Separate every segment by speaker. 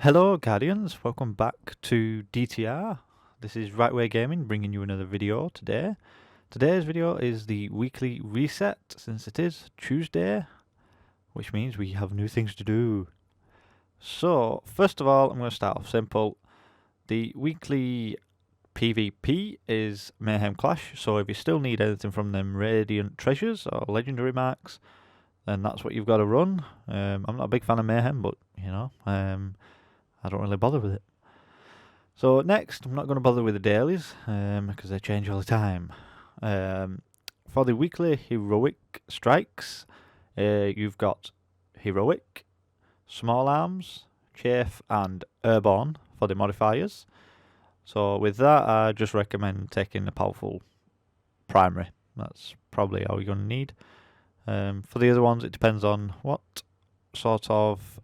Speaker 1: Hello Guardians, welcome back to DTR. This is Right Way Gaming bringing you another video today. Today's video is the weekly reset since it is Tuesday, which means we have new things to do. So, first of all, I'm going to start off simple. The weekly PvP is Mayhem Clash, so if you still need anything from them Radiant Treasures or Legendary Marks, then that's what you've got to run. I'm not a big fan of Mayhem, but I don't really bother with it. So next, I'm not going to bother with the dailies because they change all the time. For the weekly heroic strikes, you've got heroic, small arms, chafe, and airborne for the modifiers. So with that, I just recommend taking the powerful primary. That's probably all you're going to need. For the other ones, it depends on what sort of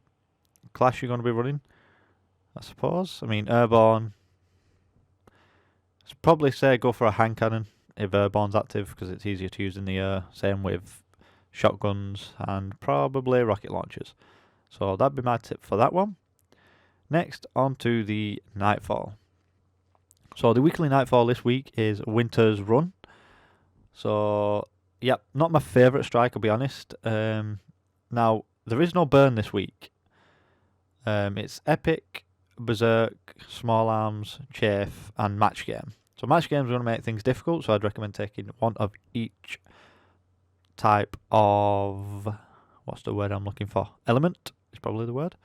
Speaker 1: clash you're going to be running, I suppose. I mean, airborne, I'd probably say go for a hand cannon if airborne's active because it's easier to use in the air. Same with shotguns and probably rocket launchers. So that'd be my tip for that one. Next, on to the Nightfall. So the weekly Nightfall this week is Winter's Run. So, yep, not my favourite strike, I'll be honest. Now, there is no burn this week. It's Epic, Berserk, Small Arms, Chafe, and Match Game. So Match Game is going to make things difficult, so I'd recommend taking one of each type of... what's the word I'm looking for? Element is probably the word.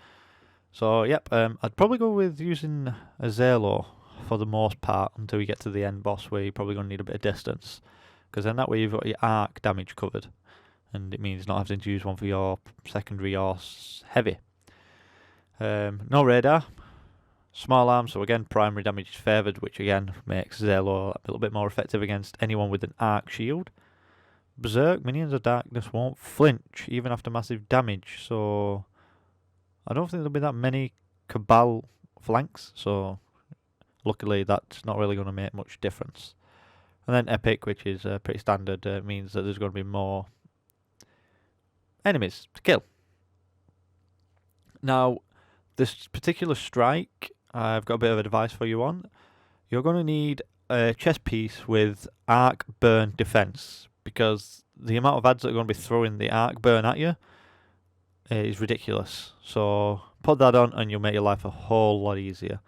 Speaker 1: So, yep, I'd probably go with using a Zalo for the most part until you get to the end boss where you're probably going to need a bit of distance. Because then that way you've got your arc damage covered. And it means not having to use one for your secondary or heavy. No radar. Small arms, so again, primary damage is favoured, which again makes Zelo a little bit more effective against anyone with an arc shield. Berserk, minions of darkness won't flinch, even after massive damage, so I don't think there'll be that many Cabal flanks, so luckily that's not really going to make much difference. And then Epic, which is pretty standard, means that there's going to be more enemies to kill. Now, this particular strike, I've got a bit of advice for you on. You're going to need a chest piece with arc burn defense because the amount of ads that are going to be throwing the arc burn at you is ridiculous. So put that on and you'll make your life a whole lot easier.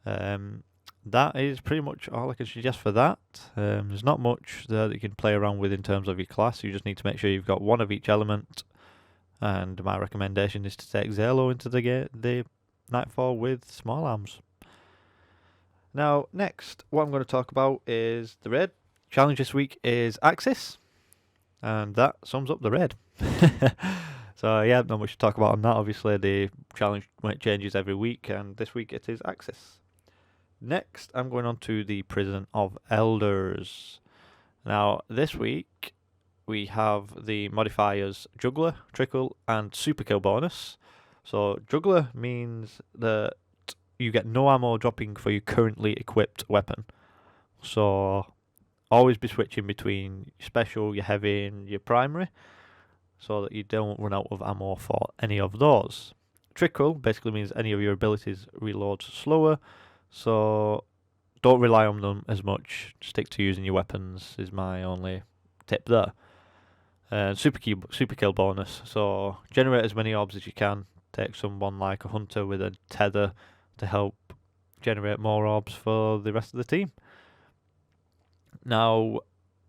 Speaker 1: That is pretty much all I can suggest for that. There's not much there that you can play around with in terms of your class. You just need to make sure you've got one of each element. And my recommendation is to take Zalo into the Nightfall with small arms. Now, next, what I'm going to talk about is the raid. Challenge this week is Axis, and that sums up the raid. So, yeah, not much to talk about on that. Obviously, the challenge changes every week, and this week it is Axis. Next, I'm going on to the Prison of Elders. Now, this week, we have the modifiers Juggler, Trickle, and Super Kill bonus. So Juggler means that you get no ammo dropping for your currently equipped weapon. So always be switching between your special, your heavy, and your primary, so that you don't run out of ammo for any of those. Trickle basically means any of your abilities reload slower, so don't rely on them as much. Stick to using your weapons is my only tip there. Super kill bonus. So generate as many orbs as you can. Take someone like a hunter with a tether to help generate more orbs for the rest of the team. Now,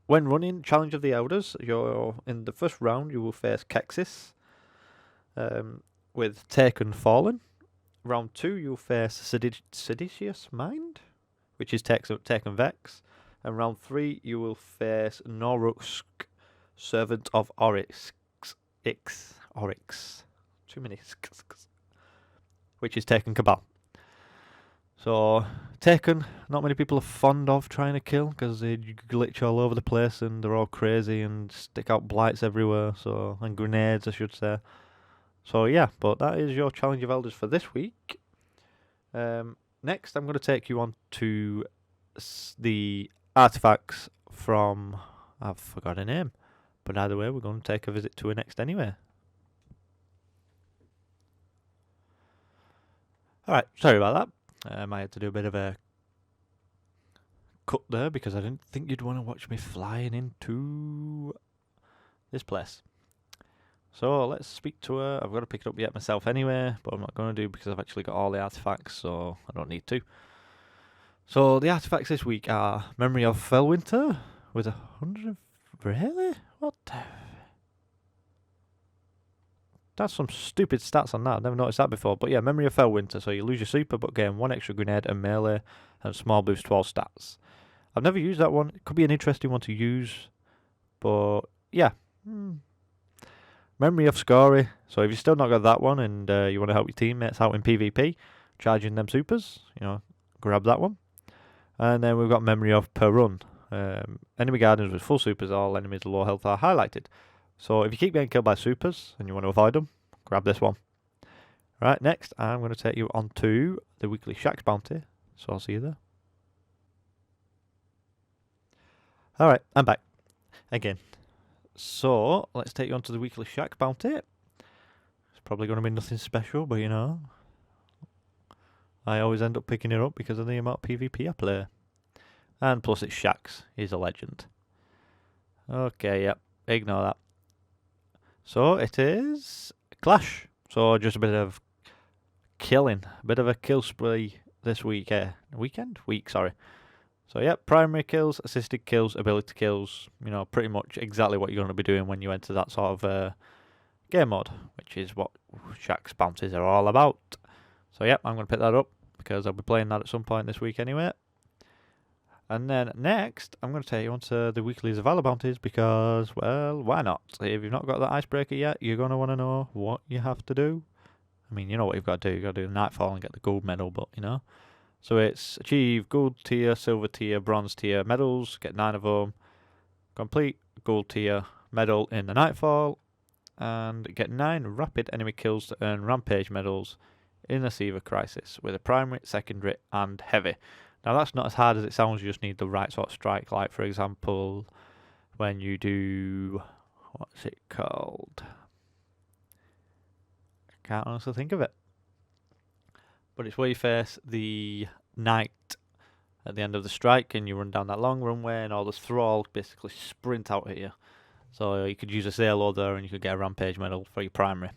Speaker 1: when running Challenge of the Elders, you're in the first round. You will face Kexis with Taken Fallen. Round 2, you'll face Seditious Mind, which is Taken Vex, and round 3, you will face Norusk, Servant of Oryx. Too many which is Taken Cabal. So, Taken, not many people are fond of trying to kill because they glitch all over the place and they're all crazy and stick out blights everywhere, and grenades, I should say. So, yeah, but that is your Challenge of Elders for this week. Next, I'm going to take you on to the artifacts from... I've forgot a name. But either way, we're going to take a visit to her next anyway. Alright, sorry about that. I had to do a bit of a cut there because I didn't think you'd want to watch me flying into this place. So let's speak to her. I've got to pick it up yet myself anyway, but I'm not going to do because I've actually got all the artifacts, so I don't need to. So the artifacts this week are Memory of Fellwinter with 100. Really? What the? That's some stupid stats on that. I've never noticed that before. But yeah, Memory of Fellwinter. So you lose your super, but gain 1 extra grenade and melee and small boost to all stats. I've never used that one. It could be an interesting one to use. But yeah. Memory of Scory. So if you've still not got that one and you want to help your teammates out in PvP, charging them supers, grab that one. And then we've got Memory of Per Run. Enemy guardians with full supers, all enemies with low health are highlighted. So if you keep getting killed by supers and you want to avoid them, grab this one. Right, next I'm going to take you on to the weekly Shax bounty. So I'll see you there. Alright, I'm back. Again. So, let's take you on to the weekly Shax bounty. It's probably going to be nothing special, but I always end up picking it up because of the amount of PvP I play. And plus it's Shax, he's a legend. Okay, yep, ignore that. So it is Clash. So just a bit of killing, a bit of a kill spree this week. Week, sorry. So yeah, primary kills, assisted kills, ability kills. Pretty much exactly what you're going to be doing when you enter that sort of game mode, which is what Shax bounties are all about. So yeah, I'm going to pick that up because I'll be playing that at some point this week anyway. And then next, I'm going to take you on to the weekly Zavala bounties because, well, why not? If you've not got that icebreaker yet, you're going to want to know what you have to do. I mean, you know what you've got to do. You've got to do Nightfall and get the gold medal, but, So it's achieve gold tier, silver tier, bronze tier medals, get 9 of them, complete gold tier medal in the Nightfall, and get 9 rapid enemy kills to earn rampage medals in the Seaver Crisis with a primary, secondary, and heavy. Now that's not as hard as it sounds, you just need the right sort of strike, like for example, when you do, what's it called? I can't honestly think of it. But it's where you face the knight at the end of the strike and you run down that long runway and all the thralls basically sprint out at you. So you could use a Zalo there and you could get a rampage medal for your primary.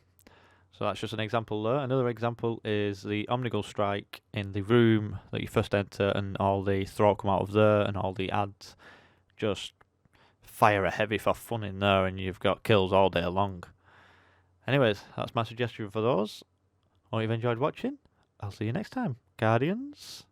Speaker 1: So that's just an example there. Another example is the Omnigul strike in the room that you first enter and all the thrall come out of there and all the ads. Just fire a heavy for fun in there and you've got kills all day long. Anyways, that's my suggestion for those. Hope you've enjoyed watching. I'll see you next time. Guardians.